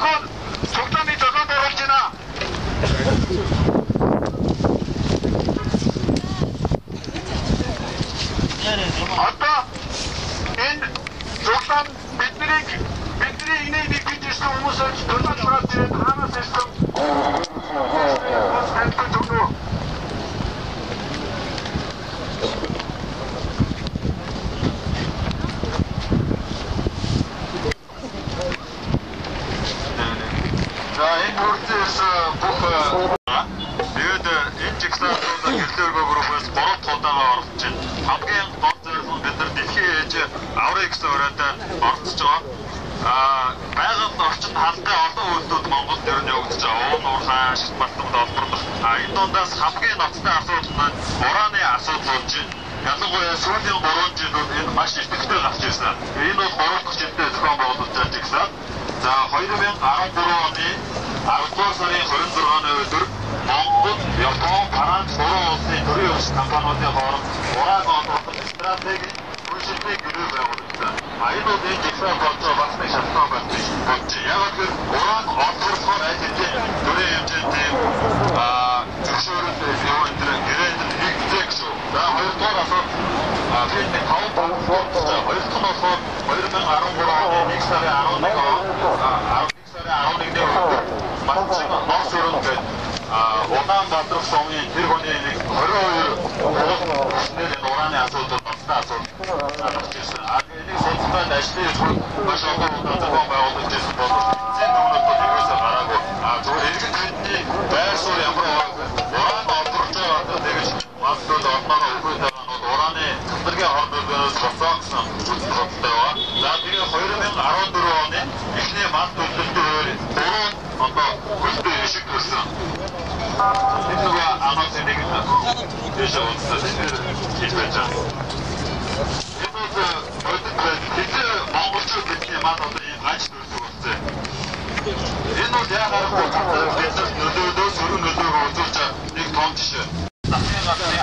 зөвхөн цуглааны зохион байгуулж байна. Одоо энэ цуглаан бидний энийг бий хийсэн хүмүүсээс төлөвлөж байгаа зэрэг хаанаас ирсэн тэгээд энэ жигсаалтууд гэрлэлгүй группээс 3 туудаага оролцож байна. Хамгийн гол зорилго бид нар дэлхийн ээж аврыг гэсэн өрөөндөө оролцож байгаа. Байгаль орчинд халдтай олон үйлдэлүүд Монголд ер нь явагдаж байгаа. Уун уурхай, ашигт балтамд олборлох. Энэ дундаас хамгийн ноцтой асуудал нь ураны асуудал болж байна. Ялангуяа сүүлийн 3 жилүүд энэ маш идэвхтэй гарч ирсэн. Энэ бол 3 дахь жилдээ зохион байгуулж байгаа жигсаалт. За 2014 оны 10 сарын 26-ны өдөр Монгол, Япон, Франц, Буруу улсын төрийн өвч компаниудын хооронд уран олборлох стратегийн үйлчлэгийг гэрээ байгуулсан. Энэ бол энэ жигсаалт болж байгаа бас нэг шалтгаан болж яг л уран олборлохоор аль хэдийн төрийн хэмжээний зөвшөөрөлт гэрээнд нэгтгэх шүү. За хоёрдугаар асуудал бид 5 хоёр дахь нь болохоор 2013 оны 1 сарын 11-ний өдөр Батчин Норс өрөөнд Улаанбаатар сумын тэр хүний 22 ураны асуудал ноцтой асуудал гарч ирсэн. Энийг сонцтой ажлын маш олон зохион байгуулалт хийсэн бол зэн өмнөд ерөөсөө гараагүй. Зөвхөн иргэн хэдний байр суурь ямар уран олборлож байгаа тэгэж мастууд орноо өгөх ураны цэцэргийн хордоос боцоогсон үзэл бодолтой байна. За тэгээ 2014 оны эхний маст төлөвлөлтөөр 3 одоо хөлтөө ишиг төрсөн. Энэ нэг анаас нэг дэш онцтой хийж байж байгаа. Энэ бол монголчууд бидний мад одоо ийм гаж төрсөн болсон. Энэ бол яагаад бид нөлөөлөө сөрөг нөлөөгөө үзүүлж нэг том жишээ. Дахин 11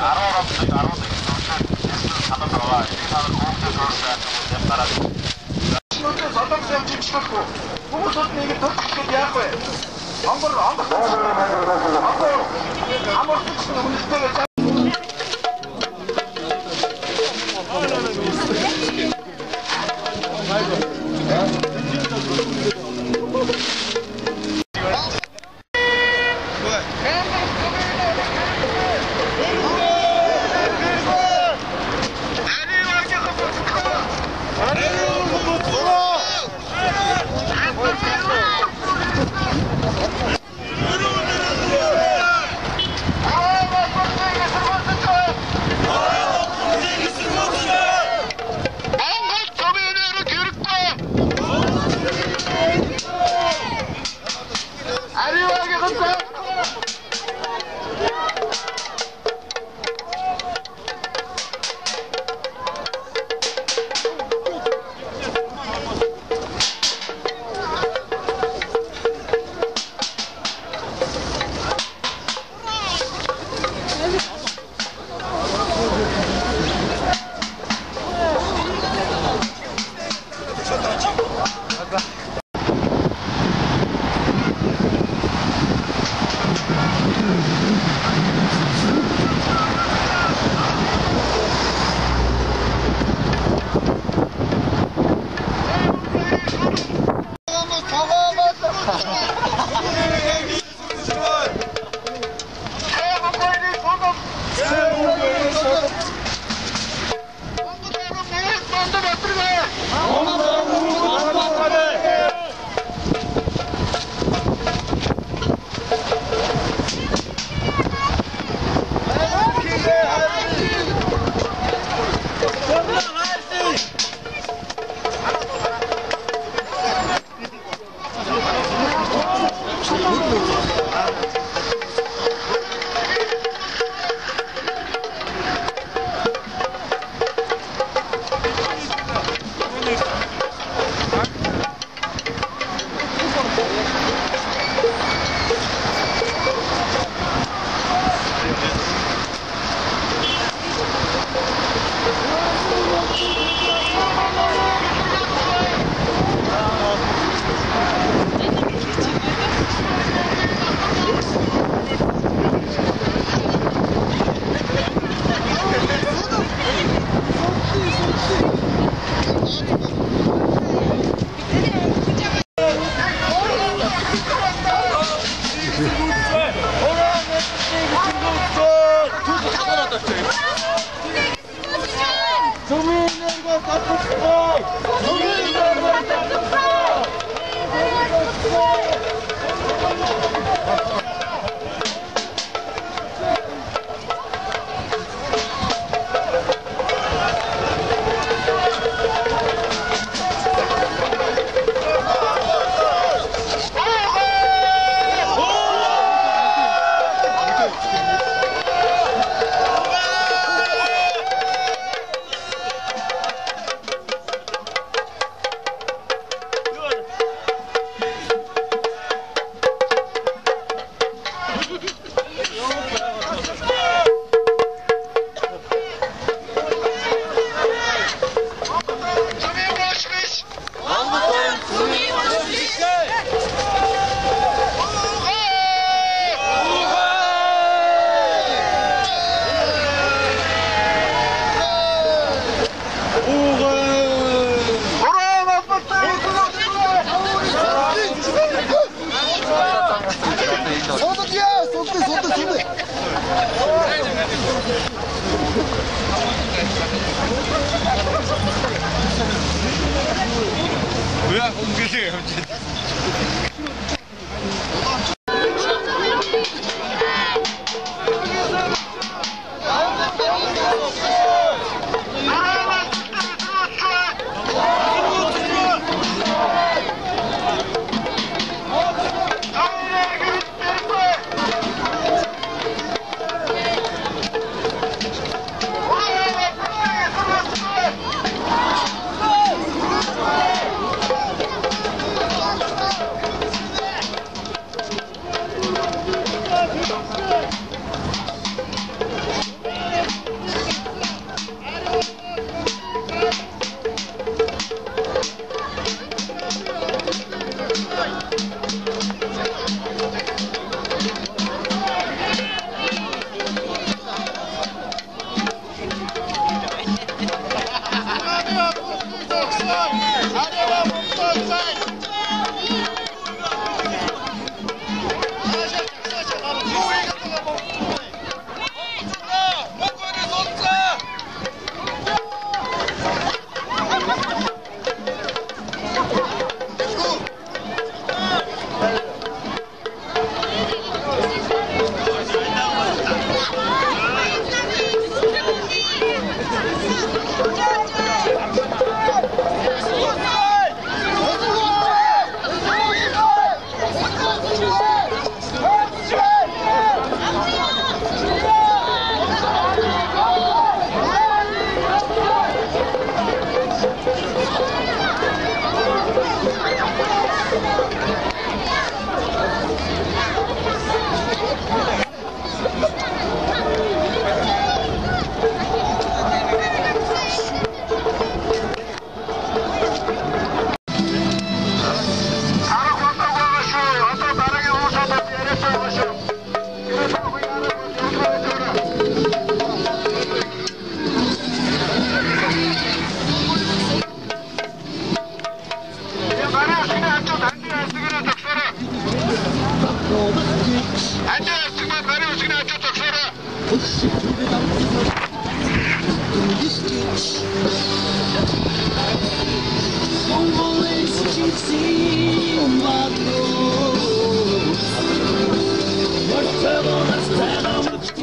санаа байгаа. Энэ санаа хүүхдээ төрсөн юм гараад. Шинэ содом хэмжигчгүй. Хүмүүсд нэг төрчихөд яах вэ? Амар үнэтэйгээ 뭐야, 옮기세요.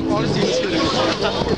Honestly,